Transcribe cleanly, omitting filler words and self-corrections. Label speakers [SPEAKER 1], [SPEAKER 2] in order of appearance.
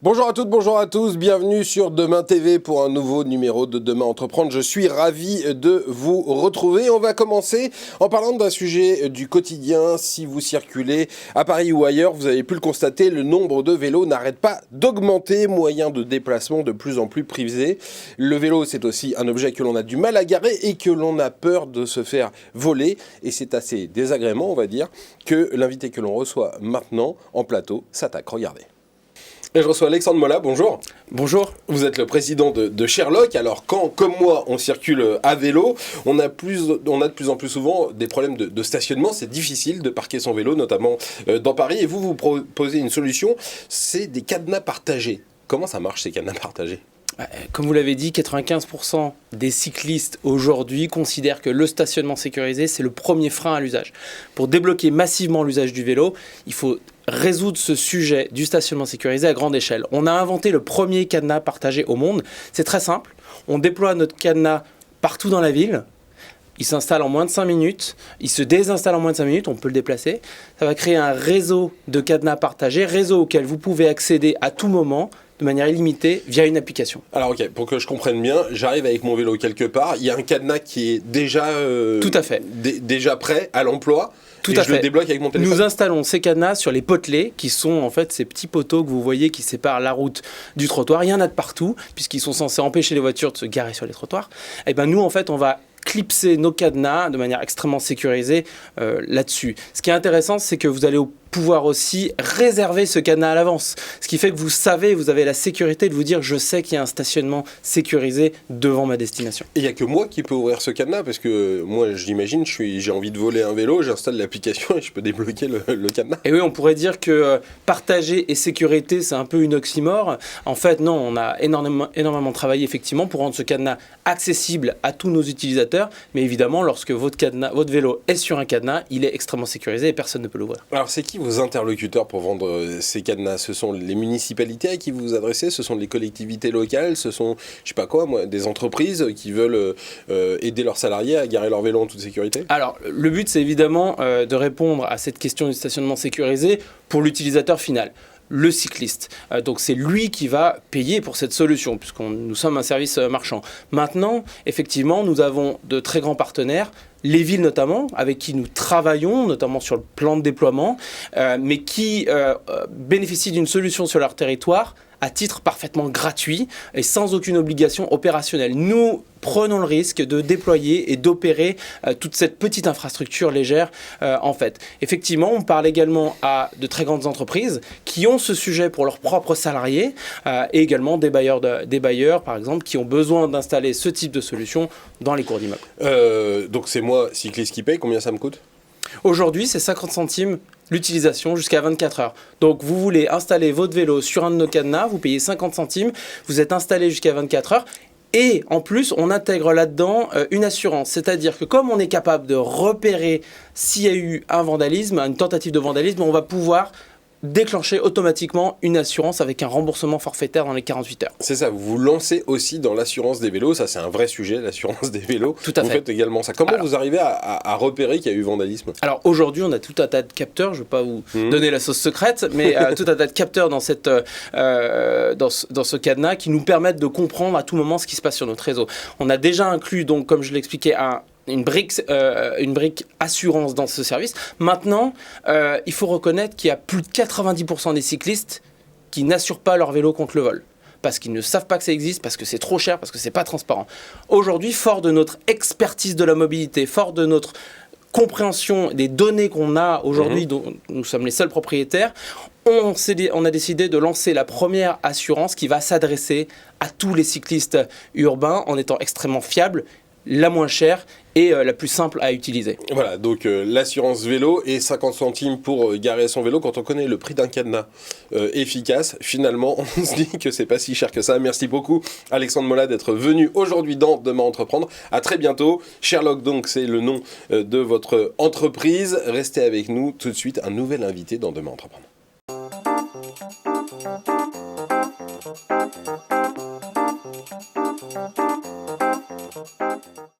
[SPEAKER 1] Bonjour à toutes, bonjour à tous, bienvenue sur Demain TV pour un nouveau numéro de Demain Entreprendre. Je suis ravi de vous retrouver. On va commencer en parlant d'un sujet du quotidien. Si vous circulez à Paris ou ailleurs, vous avez pu le constater, le nombre de vélos n'arrête pas d'augmenter, moyen de déplacement de plus en plus prisé. Le vélo, c'est aussi un objet que l'on a du mal à garer et que l'on a peur de se faire voler. Et c'est assez désagrément, on va dire, que l'invité que l'on reçoit maintenant en plateau s'attaque. Regardez. Et je reçois Alexandre Mola, bonjour.
[SPEAKER 2] Bonjour.
[SPEAKER 1] Vous êtes le président de Sherlock. Alors quand, comme moi, on circule à vélo, on a de plus en plus souvent des problèmes de stationnement. C'est difficile de parquer son vélo, notamment dans Paris. Et vous proposez une solution, c'est des cadenas partagés. Comment ça marche, ces cadenas partagés ?
[SPEAKER 2] Comme vous l'avez dit, 95% des cyclistes aujourd'hui considèrent que le stationnement sécurisé, c'est le premier frein à l'usage. Pour débloquer massivement l'usage du vélo, il faut résoudre ce sujet du stationnement sécurisé à grande échelle. On a inventé le premier cadenas partagé au monde. C'est très simple. On déploie notre cadenas partout dans la ville. Il s'installe en moins de 5 minutes, il se désinstalle en moins de 5 minutes, on peut le déplacer. Ça va créer un réseau de cadenas partagés, réseau auquel vous pouvez accéder à tout moment, de manière illimitée, via une application.
[SPEAKER 1] Alors ok, pour que je comprenne bien, j'arrive avec mon vélo quelque part, il y a un cadenas qui est déjà,
[SPEAKER 2] Tout à fait.
[SPEAKER 1] Déjà prêt à l'emploi.
[SPEAKER 2] Tout
[SPEAKER 1] et
[SPEAKER 2] à
[SPEAKER 1] je
[SPEAKER 2] fait.
[SPEAKER 1] le débloque avec mon téléphone.
[SPEAKER 2] Nous installons ces cadenas sur les potelets, qui sont en fait ces petits poteaux que vous voyez qui séparent la route du trottoir. Il y en a de partout, puisqu'ils sont censés empêcher les voitures de se garer sur les trottoirs. Et ben nous, en fait, on va clipser nos cadenas de manière extrêmement sécurisée là-dessus. Ce qui est intéressant, c'est que vous allez pouvoir aussi réserver ce cadenas à l'avance. Ce qui fait que vous savez, vous avez la sécurité de vous dire je sais qu'il y a un stationnement sécurisé devant ma destination.
[SPEAKER 1] Et il n'y a que moi qui peux ouvrir ce cadenas parce que moi j'imagine, j'ai envie de voler un vélo, j'installe l'application et je peux débloquer le cadenas.
[SPEAKER 2] Et oui, on pourrait dire que partager et sécurité, c'est un peu une oxymore. En fait, non, on a énormément travaillé effectivement pour rendre ce cadenas accessible à tous nos utilisateurs. Mais évidemment, lorsque votre vélo est sur un cadenas, il est extrêmement sécurisé et personne ne peut l'ouvrir.
[SPEAKER 1] Alors c'est qui vos interlocuteurs pour vendre ces cadenas ? Ce sont les municipalités à qui vous vous adressez ? Ce sont les collectivités locales ? Ce sont, je sais pas quoi, moi, des entreprises qui veulent aider leurs salariés à garer leur vélo en toute sécurité ?
[SPEAKER 2] Alors, le but, c'est évidemment de répondre à cette question du stationnement sécurisé pour l'utilisateur final. Le cycliste. Donc c'est lui qui va payer pour cette solution, puisque nous sommes un service marchand. Maintenant, effectivement, nous avons de très grands partenaires, les villes notamment, avec qui nous travaillons, notamment sur le plan de déploiement, mais qui bénéficient d'une solution sur leur territoire à titre parfaitement gratuit et sans aucune obligation opérationnelle. Nous prenons le risque de déployer et d'opérer toute cette petite infrastructure légère en fait. Effectivement, on parle également à de très grandes entreprises qui ont ce sujet pour leurs propres salariés et également des bailleurs, par exemple, qui ont besoin d'installer ce type de solution dans les cours d'immeubles.
[SPEAKER 1] Donc c'est moi, cycliste, qui paye. Combien ça me coûte ?
[SPEAKER 2] Aujourd'hui, c'est 50 centimes l'utilisation jusqu'à 24 heures. Donc, vous voulez installer votre vélo sur un de nos cadenas, vous payez 50 centimes, vous êtes installé jusqu'à 24 heures. Et en plus, on intègre là-dedans une assurance. C'est-à-dire que comme on est capable de repérer s'il y a eu un vandalisme, une tentative de vandalisme, on va pouvoir déclencher automatiquement une assurance avec un remboursement forfaitaire dans les 48 heures.
[SPEAKER 1] C'est ça, vous vous lancez aussi dans l'assurance des vélos, ça c'est un vrai sujet, l'assurance des vélos.
[SPEAKER 2] Tout à fait.
[SPEAKER 1] Vous faites également ça. Comment vous arrivez à repérer qu'il y a eu vandalisme ?
[SPEAKER 2] Alors aujourd'hui, on a tout un tas de capteurs, je ne vais pas vous donner la sauce secrète, mais tout un tas de capteurs dans ce cadenas qui nous permettent de comprendre à tout moment ce qui se passe sur notre réseau. On a déjà inclus, donc, comme je l'expliquais, une brique assurance dans ce service. Maintenant, il faut reconnaître qu'il y a plus de 90% des cyclistes qui n'assurent pas leur vélo contre le vol. Parce qu'ils ne savent pas que ça existe, parce que c'est trop cher, parce que c'est pas transparent. Aujourd'hui, fort de notre expertise de la mobilité, fort de notre compréhension des données qu'on a aujourd'hui, dont nous sommes les seuls propriétaires, on a décidé de lancer la première assurance qui va s'adresser à tous les cyclistes urbains en étant extrêmement fiable, la moins chère et la plus simple à utiliser.
[SPEAKER 1] Voilà, donc l'assurance vélo et 50 centimes pour garer son vélo. Quand on connaît le prix d'un cadenas efficace, finalement, on se dit que c'est pas si cher que ça. Merci beaucoup, Alexandre Mola, d'être venu aujourd'hui dans Demain Entreprendre. À très bientôt. Sherlock, donc, c'est le nom de votre entreprise. Restez avec nous tout de suite, un nouvel invité dans Demain Entreprendre.